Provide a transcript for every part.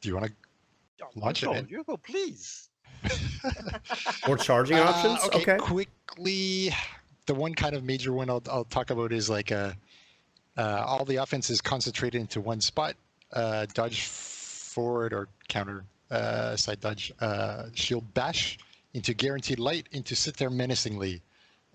Do you want to launch it? You go, please. More charging options? Okay. Quickly, the one kind of major one I'll talk about is like all the offense is concentrated into one spot. Dodge forward or counter side dodge, shield bash into guaranteed light into sit there menacingly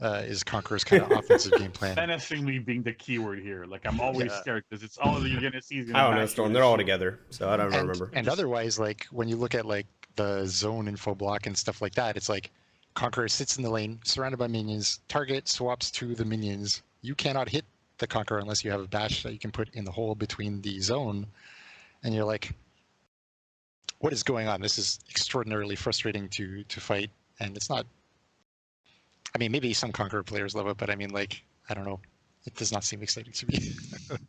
is Conqueror's kind of offensive game plan. Menacingly being the keyword here. Like I'm always scared because it's all that you're gonna see. Is gonna I don't know, bash Storm. you They're all with together, so I don't remember. And otherwise, like when you look at like the zone info block and stuff like that, it's like Conqueror sits in the lane, surrounded by minions. Target swaps to the minions. You cannot hit the Conqueror unless you have a bash that you can put in the hole between the zone. And you're like, what is going on? This is extraordinarily frustrating to fight, and it's not. I mean, maybe some Conqueror players love it, but I mean, like, I don't know. It does not seem exciting to me.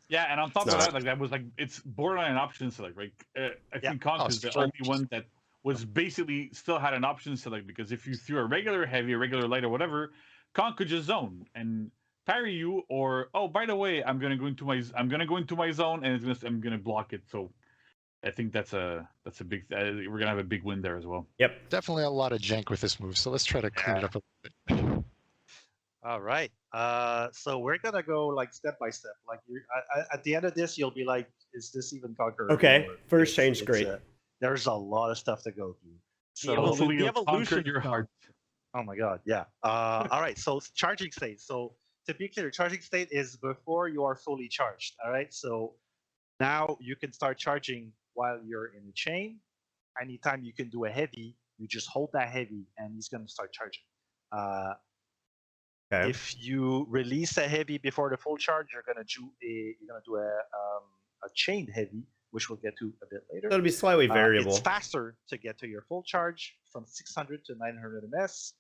Yeah, and on top of that, like that was like it's borderline an option select. Like I think Conqueror is the only one that was basically still had an option select, because if you threw a regular heavy, a regular light, or whatever, Conqueror could just zone and parry you, or oh, by the way, I'm gonna go into my zone and I'm gonna block it. So I think that's a big. We're gonna have a big win there as well. Yep. Definitely a lot of jank with this move, so let's try to clean it up a little bit. All right. So we're gonna go like step by step. Like at the end of this, you'll be like, "Is this even Conqueror?" Okay. anymore? First change, great. There's a lot of stuff to go through. So Hopefully the you'll conquer evolution your heart. oh my god, yeah. All right. So charging state. So to be clear, charging state is before you are fully charged. All right. So now you can start charging while you're in a chain. Anytime you can do a heavy, you just hold that heavy, and he's gonna start charging. Okay. If you release a heavy before the full charge, you're gonna do a chained heavy, which we'll get to a bit later. That'll be slightly variable. It's faster to get to your full charge from 600 to 900 ms.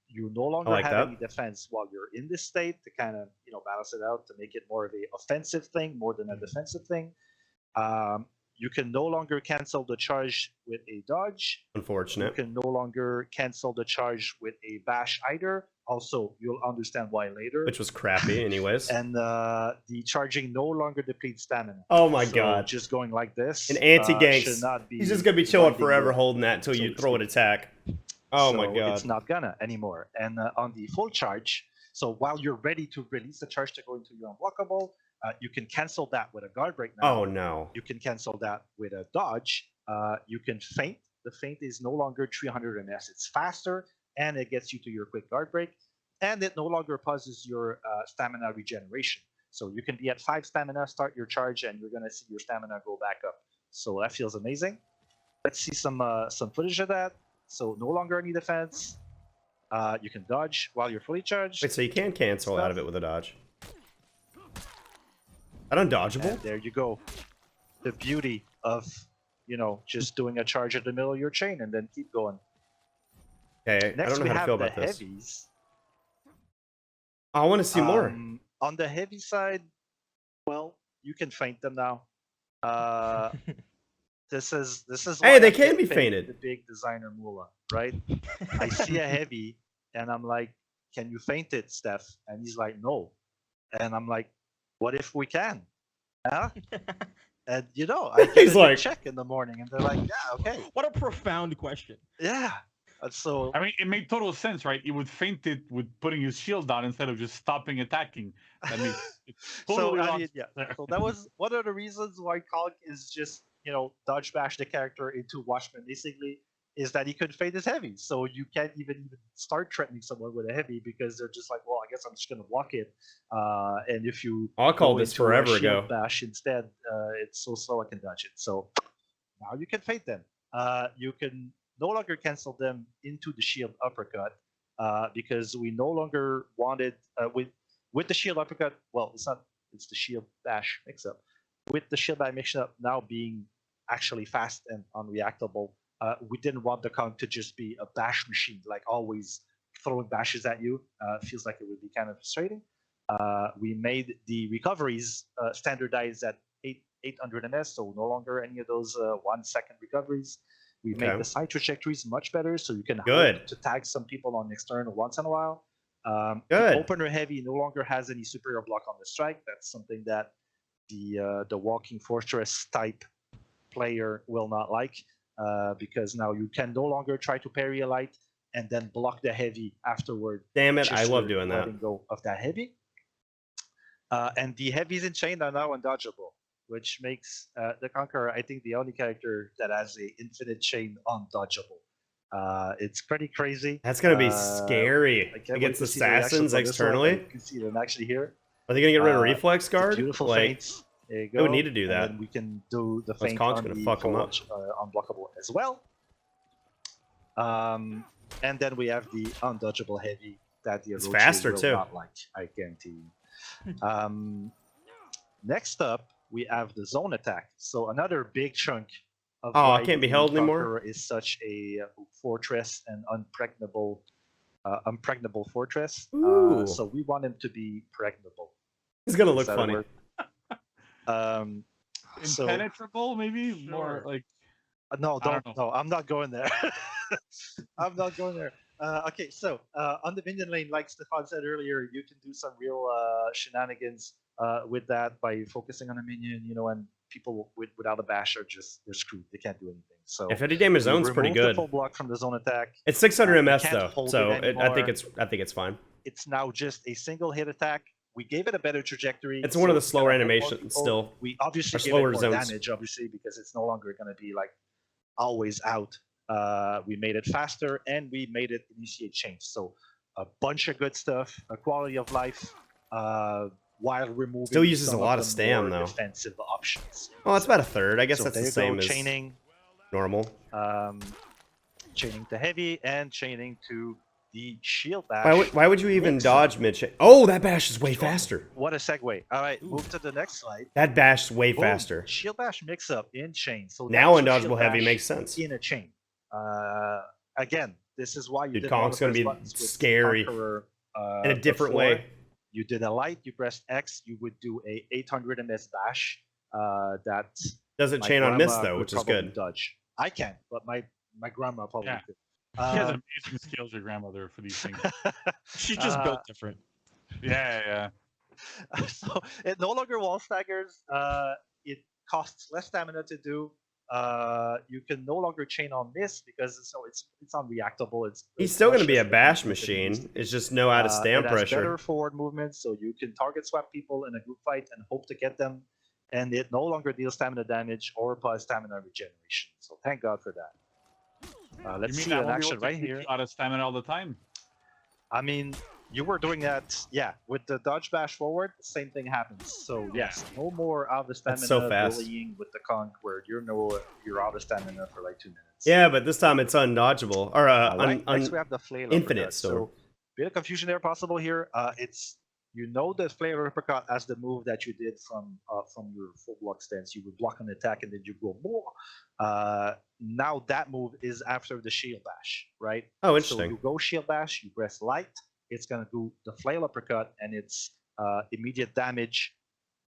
You no longer have any defense while you're in this state to kind of balance it out to make it more of a offensive thing more than a defensive thing. You can no longer cancel the charge with a dodge. Unfortunate. You can no longer cancel the charge with a bash either. Also, you'll understand why later. Which was crappy anyways. And the charging no longer depletes stamina. Oh my god. Just going like this. An anti-ganks. Should not be He's just going to be chilling forever holding that until you throw an attack. Oh my god. It's not gonna anymore. And on the full charge, so while you're ready to release the charge to go into your unblockable, you can cancel that with a guard break now. Oh no. You can cancel that with a dodge. You can feint. The feint is no longer 300 ms. It's faster, and it gets you to your quick guard break. And it no longer pauses your stamina regeneration. So you can be at 5 stamina, start your charge, and you're going to see your stamina go back up. So that feels amazing. Let's see some footage of that. So no longer any defense. You can dodge while you're fully charged. Wait, so you can cancel out of it with a dodge? That undodgeable? And there you go. The beauty of, just doing a charge at the middle of your chain and then keep going. Okay, Next, I don't know how to feel about this. Heavies. I want to see more. On the heavy side, well, you can feint them now. This is. Hey, they can be feinted. The big designer Mula, right? I see a heavy, and I'm like, "Can you feint it, Steph?" And he's like, "No," and I'm like, "What if we can?" Huh? And I get a check in the morning, and they're like, "Yeah, okay." What a profound question. Yeah. So I mean, it made total sense, right? He would feint it with putting his shield down instead of just stopping attacking. I mean, totally so that was one of the reasons why Conk is just dodge bash the character into Watchmen. Basically, is that he could feint his heavy, so you can't even start threatening someone with a heavy because they're just like, well, I guess I'm just gonna block it. And if you I called this forever ago. Bash instead, it's so slow I can dodge it. So now you can feint them. You can no longer cancel them into the shield uppercut because we no longer wanted with the shield uppercut. Well, it's the shield bash mix up. With the shield bash mix up now being actually fast and unreactable, we didn't want the Kong to just be a bash machine, like always throwing bashes at you. Feels like it would be kind of frustrating. We made the recoveries standardized at 800 ms, so no longer any of those 1 second recoveries. We Okay. made the side trajectories much better, so you can Good. hope to tag some people on external once in a while. Good. The opener heavy no longer has any superior block on the strike. That's something that the walking fortress type player will not like, because now you can no longer try to parry a light and then block the heavy afterward. Damn it, I just love for doing that. letting go of that heavy. And the heavies in chain are now undodgeable, which makes the Conqueror, I think, the only character that has a infinite chain undodgeable. It's pretty crazy. That's gonna be scary against assassins externally. You can see them actually here. Are they gonna get rid of reflex guard? Beautiful Like, feints. There you go. they would need to do that. And then we can do the Unless feint Conk's on gonna the fuck 'em up. unblockable as well. And then we have the undodgeable heavy that the It's Orochi faster, will too. not like, I guarantee you. Next up, we have the zone attack. So another big chunk of Oh, why it can't be the held anymore? Conqueror is such a fortress and unpregnable fortress. Ooh. So we want him to be pregnable. It's gonna look Is that a funny. word? So Impenetrable, maybe more like. no, I don't no, I'm not going there. I'm not going there. Okay, so on the minion lane, like Stefan said earlier, you can do some real shenanigans with that by focusing on a minion, and people without a bash they're screwed. They can't do anything. So If any damage zone's we pretty remove the good. full block from the zone attack. It's 600 you MS can't though, hold so it I think anymore. it's fine. It's now just a single hit attack. We gave it a better trajectory. It's one of the so slower it's gonna hit more animations people. still. We obviously Or give slower it more zones. damage, obviously, because it's no longer going to be like always out. We made it faster and we made it initiate change. So a bunch of good stuff, a quality of life, while removing Still uses some a lot of of the stam, more though. defensive options. Well, that's about a third. I guess So that's there the you same go, as chaining, normal. chaining to heavy and chaining to the shield bash. Why would you even Mix. dodge mid? Oh, that bash is way faster. What a segue. All right, move to the next slide. That bash is way Boom. faster. Shield bash mix up in chain. So Now that's your undodgeable shield heavy bash makes sense. in a chain. Again, this is why you Dude, did Conk's one of gonna those be buttons with scary Conqueror, in a different before. way. You did a light, you pressed X, you would do a 800 MS bash. That Doesn't my chain on miss grandma though, could which is probably good. Dodge. I can't, but my grandma probably Yeah. could. She has amazing skills, your grandmother, for these things. She just built different. Yeah. So it no longer wall staggers. It costs less stamina to do. You can no longer chain on this because it's unreactable. He's still going to be a much less bash defensive than it used to machine. be. It's just no out of stam it has pressure. better forward movement, so you can target swap people in a group fight and hope to get them. And it no longer deals stamina damage or applies stamina regeneration. So thank God for that. Let's see an action right here. Out of stamina all the time. I mean, you were doing that, yeah. With the dodge bash forward, the same thing happens. So yes, no more out of stamina That's so fast. bullying with the conk where you're out of stamina for like 2 minutes. Yeah, but this time it's undodgeable or Next we have the flail infinite uppercut. storm. So bit of confusion there possible here. It's the flail uppercut as the move that you did from your full block stance. You would block an attack and then you go more. Now that move is after the shield bash, right? Oh, So interesting. you go shield bash, you press light, it's gonna do the flail uppercut, and it's immediate damage,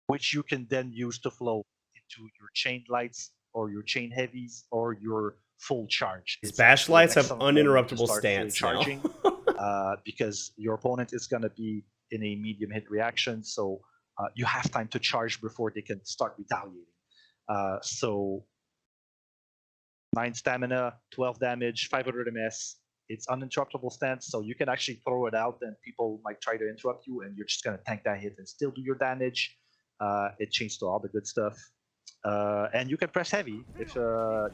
which you can then use to flow into your chain lights or your chain heavies or your full charge. These It's bash actually lights an have excellent moment to uninterruptible start full stance now. charging, because your opponent is gonna be in a medium hit reaction, so you have time to charge before they can start retaliating. So 9 stamina, 12 damage, 500 MS. It's uninterruptible stance, so you can actually throw it out and people might try to interrupt you and you're just going to tank that hit and still do your damage. It changed to all the good stuff. And you can press heavy if, so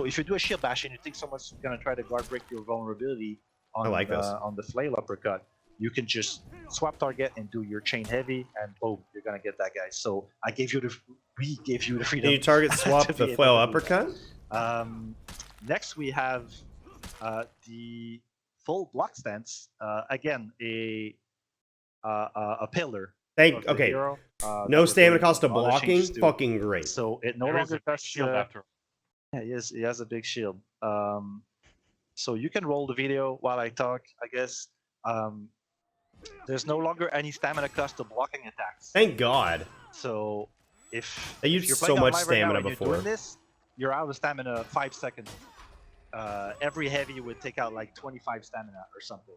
if you do a shield bash and you think someone's going to try to guard break your vulnerability on, on the flail uppercut, you can just swap target and do your chain heavy, and boom, you're gonna get that guy. So we gave you the freedom. Can you target swap the flail uppercut? Next we have the full block stance. Again, a pillar. Okay. Hero, No stamina cost to all the blocking. changes to. Fucking great. So it no There is longer a does shield after. Yeah, he has a big shield. So you can roll the video while I talk, I guess. There's no longer any stamina cost to blocking attacks. Thank God. So if They used you're so playing much online right now stamina and you're before. doing this, you're out of stamina 5 seconds. Every heavy would take out like 25 stamina or something.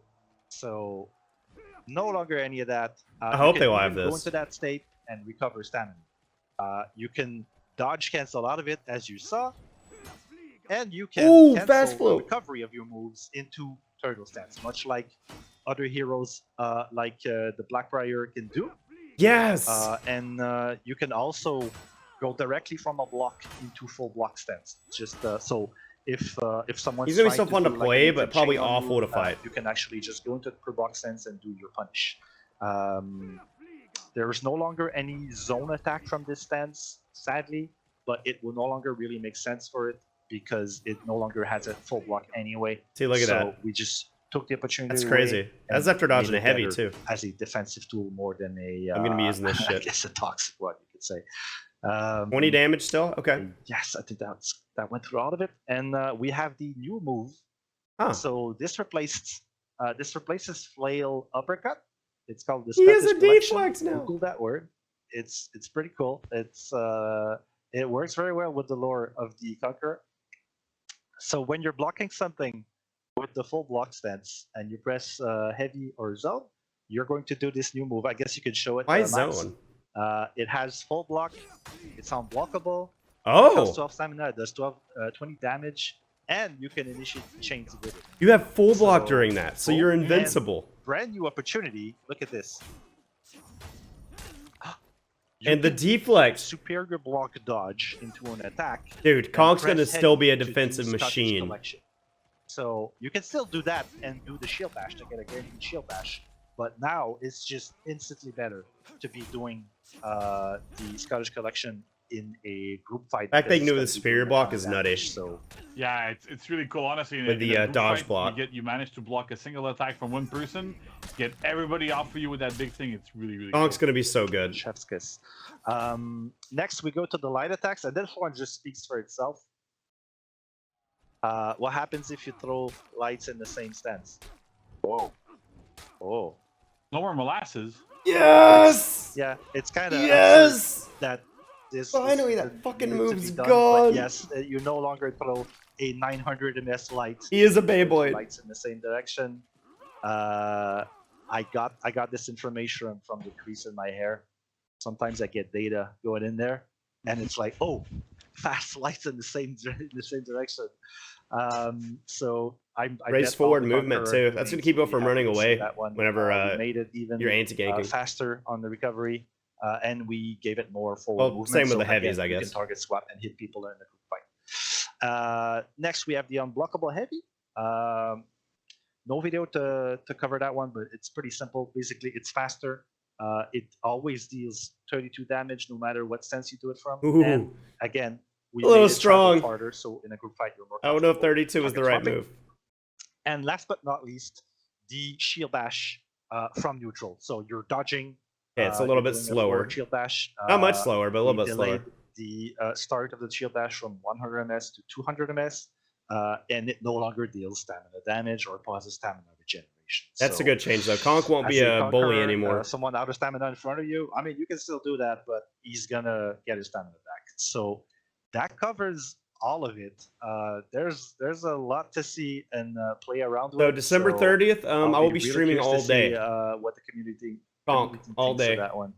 So no longer any of that. I hope they will have Go this. into that state and recover stamina. You can dodge cancel out of it, as you saw, and you can fast cancel flow. the recovery of your moves into turtle stance, much like other heroes like the Blackbriar can do. Yes. And you can also go directly from a block into full block stance. Just so if someone's He's gonna be trying so fun to do, play, like, but probably chain on awful you, to fight. You can actually just go into per block stance and do your punish. There is no longer any zone attack from this stance, sadly, but it will no longer really make sense for it because it no longer has a full block anyway. See, look at that. We just took the opportunity. That's crazy. That's after dodging a heavy too. As a defensive tool more than a. I'm gonna be using this I shit. guess a toxic one, you could say. 20 damage still? Okay. Yes, I think that went through all of it, and we have the new move. Huh. So this replaces flail uppercut. It's called the. He has a collection. deflex now. Google that word. It's pretty cool. It works very well with the lore of the Conqueror. So when you're blocking something with the full block stance and you press heavy or zone, you're going to do this new move. I guess you could show it. Why Max. zone? It has full block. It's unblockable. It Oh, costs 12 stamina. It does 20 damage, and you can initiate chains with it. you have full block So, during that, so full you're and invincible. Brand new opportunity. Look at this. And the deflex. Superior block dodge into an attack. Dude, Conk's press gonna still be a heavy to do defensive Scottish machine. Collection. So you can still do that and do the shield bash to get a guaranteed shield bash. But now it's just instantly better to be doing the Scottish Collection in a group fight. Fact they because knew it's the gonna be doing superior a block ton of is damage. nutty. So Yeah, it's really cool. Honestly, With the, in a group dodge fight, block. you manage to block a single attack from one person, get everybody off of you with that big thing. It's really Conk's cool. gonna be so good. chef's kiss. Next, we go to the light attacks, and this one just speaks for itself. What happens if you throw lights in the same stance? Whoa. Oh. No more molasses. Yes! Yeah, it's kind of Yes! that this Finally, is that fucking needed to be move's done, gone. But yes, you no longer throw a 900 ms light. He is a Beyblade. Lights in the same direction. I got this information from the crease in my hair. Sometimes I get data going in there, and it's like, oh, fast lights in the same direction. So I Race bet forward all the movement Conqueror too. That's gonna mains keep you will be from happy running to see away that one. whenever we made it even you're anti-ganking. faster on the recovery, and we gave it more forward Well, movement. same with so the heavies, again, I You guess. can target swap and hit people in the group fight. Next, we have the Unblockable Heavy. No video to cover that one, but it's pretty simple. Basically, it's faster. It always deals 32 damage no matter what stance you do it from. Ooh. And again, we A little made it travel strong. farther, so in a group fight, you're more I don't know if comfortable 32 is the target right swapping. move. And last but not least, the shield bash from neutral. So you're dodging. Yeah, it's a little you're bit doing slower. forward shield bash. Not much slower, but a little we bit slower. delayed the start of the shield bash from 100 ms to 200 ms, and it no longer deals stamina damage or pauses stamina regeneration. That's So, a good change though. Conk won't as be a bully Conqueror, anymore. Someone out of stamina in front of you. I mean, you can still do that, but he's gonna get his stamina back. So that covers all of it. There's a lot to see and play around with. So December 30th, I will be really streaming curious all to see, day. what the community Conk, thinks all of day. that one.